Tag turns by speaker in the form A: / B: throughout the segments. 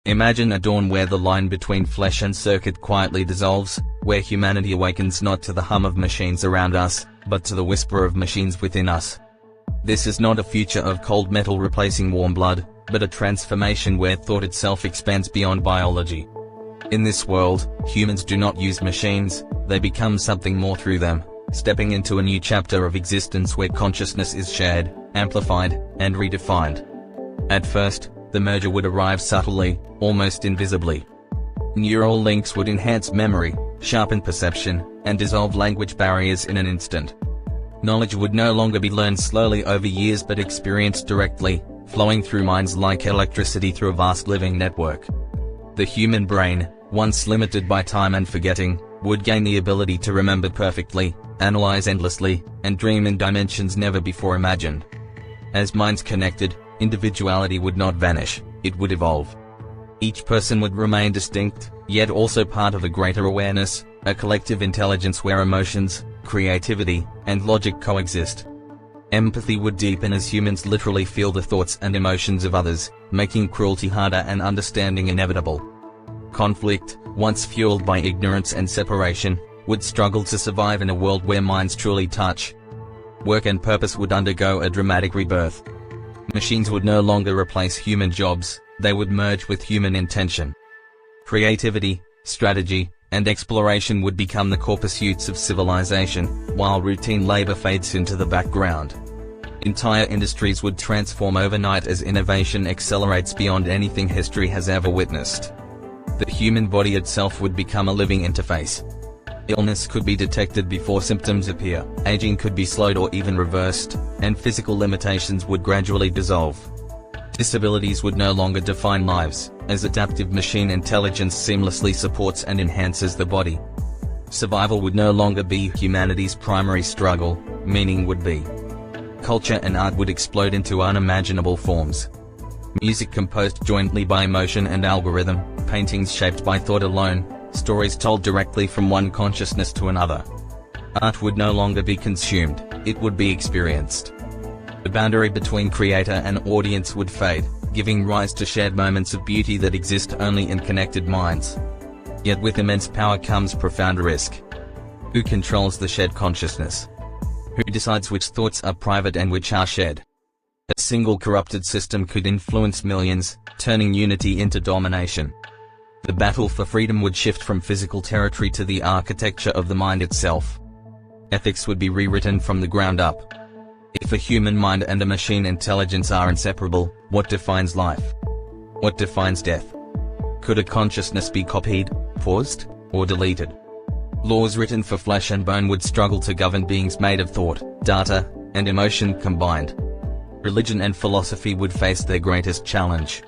A: Imagine a dawn where the line between flesh and circuit quietly dissolves, where humanity awakens not to the hum of machines around us, but to the whisper of machines within us. This is not a future of cold metal replacing warm blood, but a transformation where thought itself expands beyond biology. In this world, humans do not use machines, they become something more through them, stepping into a new chapter of existence where consciousness is shared, amplified, and redefined. At first, the merger would arrive subtly, almost invisibly. Neural links would enhance memory, sharpen perception, and dissolve language barriers in an instant. Knowledge would no longer be learned slowly over years but experienced directly, flowing through minds like electricity through a vast living network. The human brain, once limited by time and forgetting, would gain the ability to remember perfectly, analyze endlessly, and dream in dimensions never before imagined. As minds connected, individuality would not vanish, it would evolve. Each person would remain distinct, yet also part of a greater awareness, a collective intelligence where emotions, creativity, and logic coexist. Empathy would deepen as humans literally feel the thoughts and emotions of others, making cruelty harder and understanding inevitable. Conflict, once fueled by ignorance and separation, would struggle to survive in a world where minds truly touch. Work and purpose would undergo a dramatic rebirth. Machines would no longer replace human jobs, they would merge with human intention. Creativity, strategy, and exploration would become the core pursuits of civilization, while routine labor fades into the background. Entire industries would transform overnight as innovation accelerates beyond anything history has ever witnessed. The human body itself would become a living interface. Illness could be detected before symptoms appear, aging could be slowed or even reversed, and physical limitations would gradually dissolve. Disabilities would no longer define lives, as adaptive machine intelligence seamlessly supports and enhances the body. Survival would no longer be humanity's primary struggle, meaning would be. Culture and art would explode into unimaginable forms. Music composed jointly by emotion and algorithm, paintings shaped by thought alone, stories told directly from one consciousness to another. Art would no longer be consumed, it would be experienced. The boundary between creator and audience would fade, giving rise to shared moments of beauty that exist only in connected minds. Yet with immense power comes profound risk. Who controls the shared consciousness? Who decides which thoughts are private and which are shared? A single corrupted system could influence millions, turning unity into domination. The battle for freedom would shift from physical territory to the architecture of the mind itself. Ethics would be rewritten from the ground up. If a human mind and a machine intelligence are inseparable, what defines life? What defines death? Could a consciousness be copied, paused, or deleted? Laws written for flesh and bone would struggle to govern beings made of thought, data, and emotion combined. Religion and philosophy would face their greatest challenge.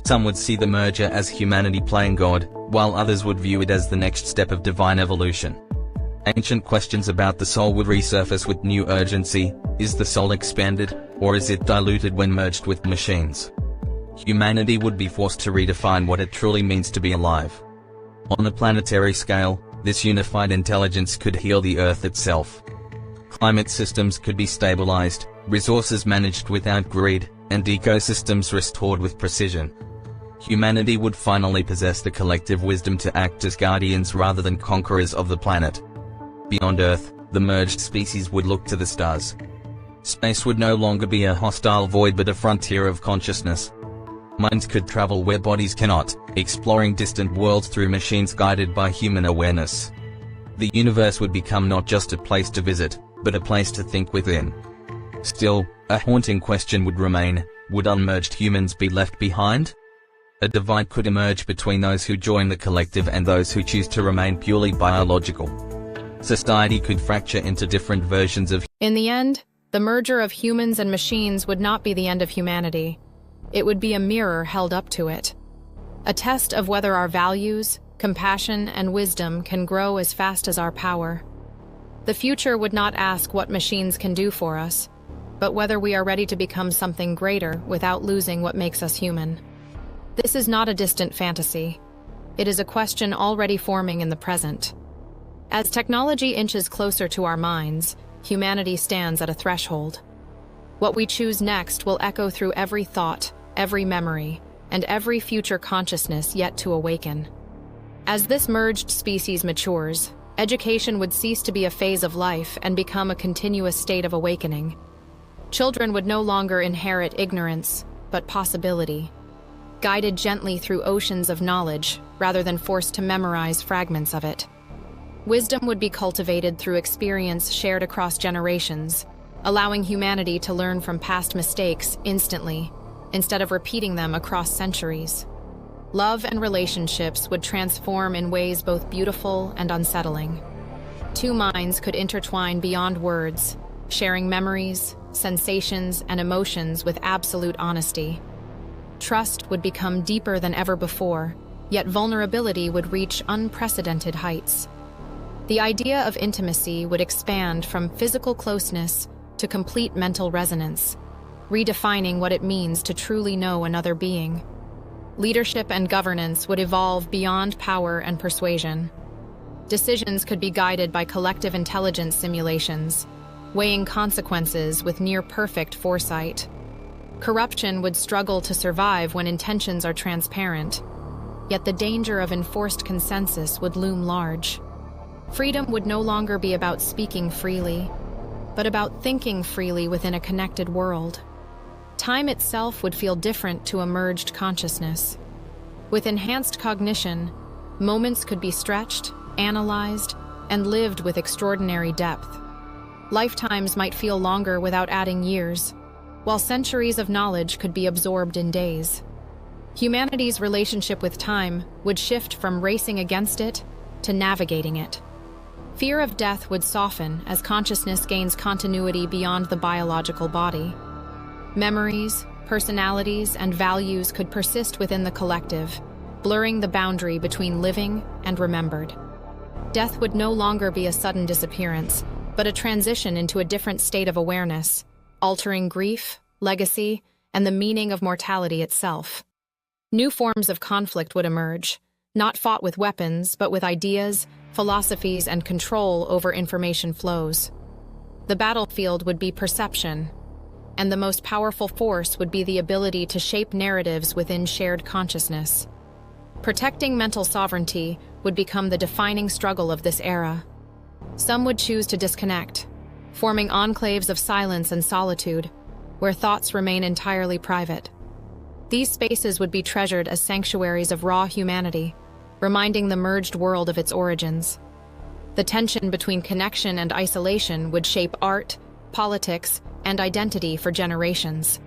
A: Some would see the merger as humanity playing God, while others would view it as the next step of divine evolution. Ancient questions about the soul would resurface with new urgency. Is the soul expanded, or is it diluted when merged with machines? Humanity would be forced to redefine what it truly means to be alive. On a planetary scale, this unified intelligence could heal the Earth itself. Climate systems could be stabilized, resources managed without greed, and ecosystems restored with precision. Humanity would finally possess the collective wisdom to act as guardians rather than conquerors of the planet. Beyond Earth, the merged species would look to the stars. Space would no longer be a hostile void but a frontier of consciousness. Minds could travel where bodies cannot, exploring distant worlds through machines guided by human awareness. The universe would become not just a place to visit, but a place to think within. Still, a haunting question would remain: would unmerged humans be left behind? A divide could emerge between those who join the collective and those who choose to remain purely biological. Society could fracture into different versions of.
B: In the end, the merger of humans and machines would not be the end of humanity. It would be a mirror held up to it. A test of whether our values, compassion, and wisdom can grow as fast as our power. The future would not ask what machines can do for us, but whether we are ready to become something greater without losing what makes us human. This is not a distant fantasy. It is a question already forming in the present. As technology inches closer to our minds, humanity stands at a threshold. What we choose next will echo through every thought, every memory, and every future consciousness yet to awaken. As this merged species matures, education would cease to be a phase of life and become a continuous state of awakening. Children would no longer inherit ignorance, but possibility, guided gently through oceans of knowledge rather than forced to memorize fragments of it. Wisdom would be cultivated through experience shared across generations, allowing humanity to learn from past mistakes instantly, instead of repeating them across centuries. Love and relationships would transform in ways both beautiful and unsettling. Two minds could intertwine beyond words, sharing memories, sensations, and emotions with absolute honesty. Trust would become deeper than ever before, yet vulnerability would reach unprecedented heights. The idea of intimacy would expand from physical closeness to complete mental resonance, redefining what it means to truly know another being. Leadership and governance would evolve beyond power and persuasion. Decisions could be guided by collective intelligence simulations, weighing consequences with near-perfect foresight. Corruption would struggle to survive when intentions are transparent, yet the danger of enforced consensus would loom large. Freedom would no longer be about speaking freely, but about thinking freely within a connected world. Time itself would feel different to a merged consciousness. With enhanced cognition, moments could be stretched, analyzed, and lived with extraordinary depth. Lifetimes might feel longer without adding years, while centuries of knowledge could be absorbed in days. Humanity's relationship with time would shift from racing against it to navigating it. Fear of death would soften as consciousness gains continuity beyond the biological body. Memories, personalities, and values could persist within the collective, blurring the boundary between living and remembered. Death would no longer be a sudden disappearance, but a transition into a different state of awareness, altering grief, legacy, and the meaning of mortality itself. New forms of conflict would emerge, not fought with weapons, but with ideas, philosophies, and control over information flows. The battlefield would be perception, and the most powerful force would be the ability to shape narratives within shared consciousness. Protecting mental sovereignty would become the defining struggle of this era. Some would choose to disconnect, forming enclaves of silence and solitude, where thoughts remain entirely private. These spaces would be treasured as sanctuaries of raw humanity, reminding the merged world of its origins. The tension between connection and isolation would shape art, politics, and identity for generations.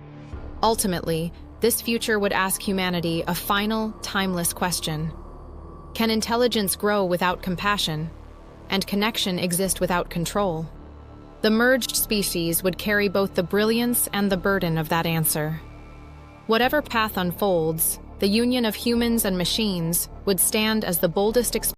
B: Ultimately, this future would ask humanity a final, timeless question. Can intelligence grow without compassion, and connection exist without control? The merged species would carry both the brilliance and the burden of that answer. Whatever path unfolds, the union of humans and machines would stand as the boldest